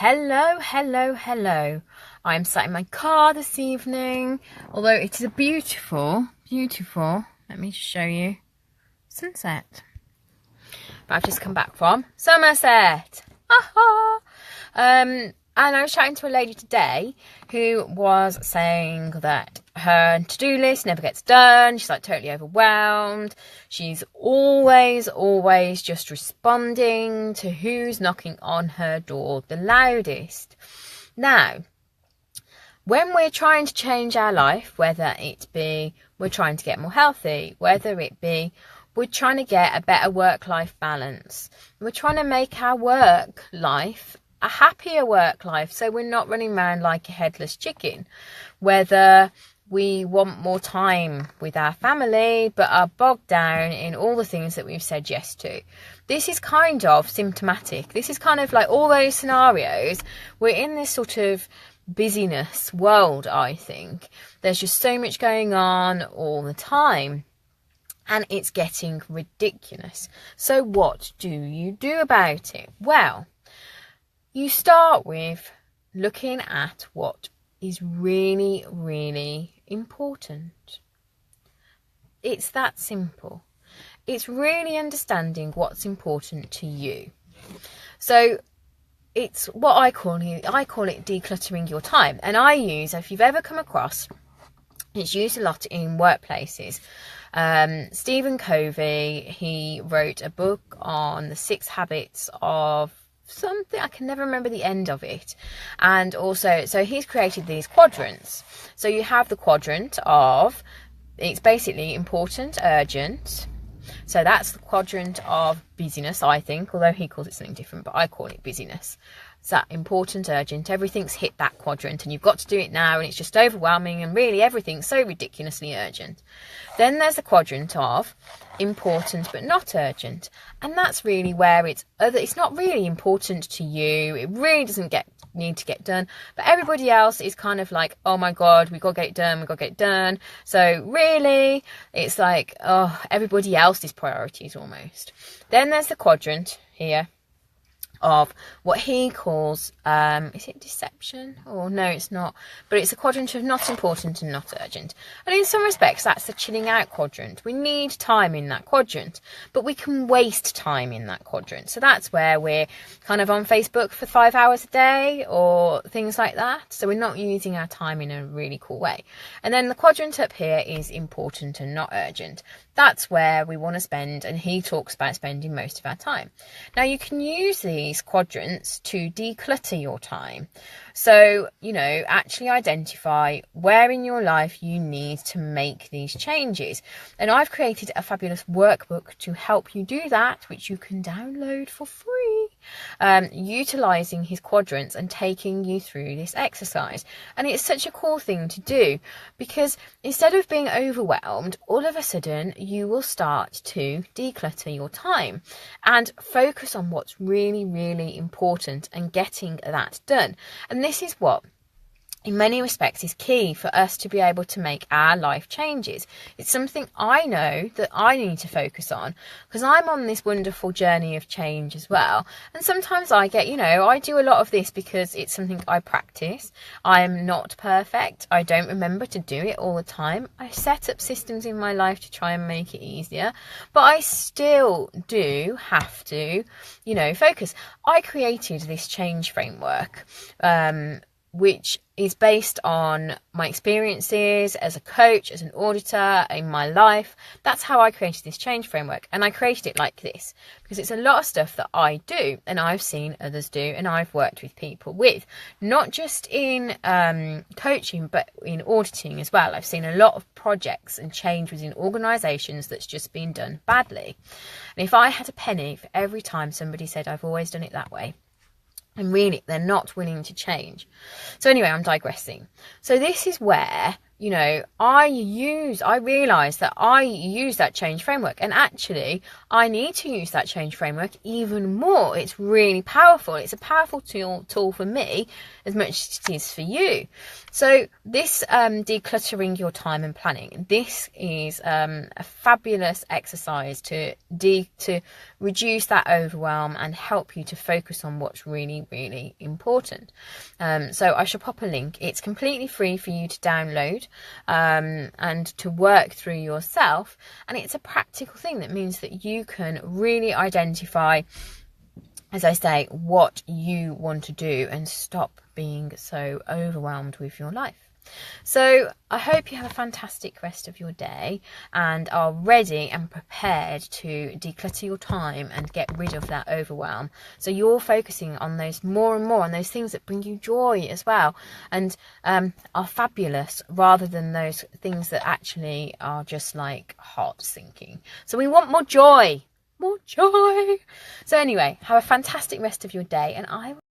Hello. I'm sat in my car this evening, although it is a beautiful, let me just show you, sunset. But I've just come back from Somerset. And I was chatting to a lady today who was saying that her to-do list never gets done. She's like totally overwhelmed. She's always just responding to who's knocking on her door the loudest. Now, when we're trying to change our life, whether it be we're trying to get more healthy, whether it be we're trying to get a better work-life balance, we're trying to make our work life a happier work life, so we're not running around like a headless chicken, whether we want more time with our family but are bogged down in all the things that we've said yes to. This is kind of symptomatic. This is kind of like all those scenarios. We're in this sort of busyness world, I think. There's just so much going on all the time, and it's getting ridiculous. So what do you do about it? Well, you start with looking at what is really, really important. It's that simple. It's really understanding what's important to you. So it's what I call it decluttering your time. And if you've ever come across, it's used a lot in workplaces. Stephen Covey, he wrote a book on the 6 habits of something, I can never remember the end of it. And also, so he's created these quadrants. So you have the quadrant of, it's basically important, urgent. So that's the quadrant of busyness, I think, although he calls it something different, but I call it busyness. It's that important, urgent, everything's hit that quadrant and you've got to do it now and it's just overwhelming and really everything's so ridiculously urgent. Then there's the quadrant of important but not urgent, and that's really where it's not really important to you, it really doesn't need to get done, but everybody else is kind of like, oh my god, we've got to get it done. So really it's like, oh, everybody else's priorities almost. Then there's the quadrant here of what he calls, is it deception? Oh, no, it's not. But it's a quadrant of not important and not urgent. And in some respects, that's the chilling out quadrant. We need time in that quadrant, but we can waste time in that quadrant. So that's where we're kind of on Facebook for 5 hours a day or things like that. So we're not using our time in a really cool way. And then the quadrant up here is important and not urgent. That's where we want to spend, and he talks about spending most of our time. Now, you can use these quadrants to declutter your time. So, actually identify where in your life you need to make these changes. And I've created a fabulous workbook to help you do that, which you can download for free, utilising his quadrants and taking you through this exercise. And it's such a cool thing to do, because instead of being overwhelmed, all of a sudden you will start to declutter your time and focus on what's really, really important and getting that done. And this is what, in many respects, is key for us to be able to make our life changes. It's something I know that I need to focus on, because I'm on this wonderful journey of change as well. And sometimes I get, I do a lot of this because it's something I practice. I am not perfect. I don't remember to do it all the time. I set up systems in my life to try and make it easier, but I still do have to, focus. I created this change framework, which is based on my experiences as a coach, as an auditor, in my life. That's how I created this change framework. And I created it like this because it's a lot of stuff that I do and I've seen others do and I've worked with people with. Not just in coaching, but in auditing as well. I've seen a lot of projects and change within organisations that's just been done badly. And if I had a penny for every time somebody said, I've always done it that way, and really they're not willing to change. So anyway, I'm digressing. So this is where you know, I realize that I use that change framework, and actually I need to use that change framework even more. It's really powerful. It's a powerful tool for me as much as it is for you. So this decluttering your time and planning, this is a fabulous exercise to reduce that overwhelm and help you to focus on what's really, really important. So I shall pop a link. It's completely free for you to download and to work through yourself, and it's a practical thing that means that you can really identify, as I say, what you want to do and stop being so overwhelmed with your life. So I hope you have a fantastic rest of your day and are ready and prepared to declutter your time and get rid of that overwhelm. So you're focusing on those more and more, on those things that bring you joy as well and are fabulous, rather than those things that actually are just like heart sinking. So we want more joy. More joy. So anyway, have a fantastic rest of your day, and I will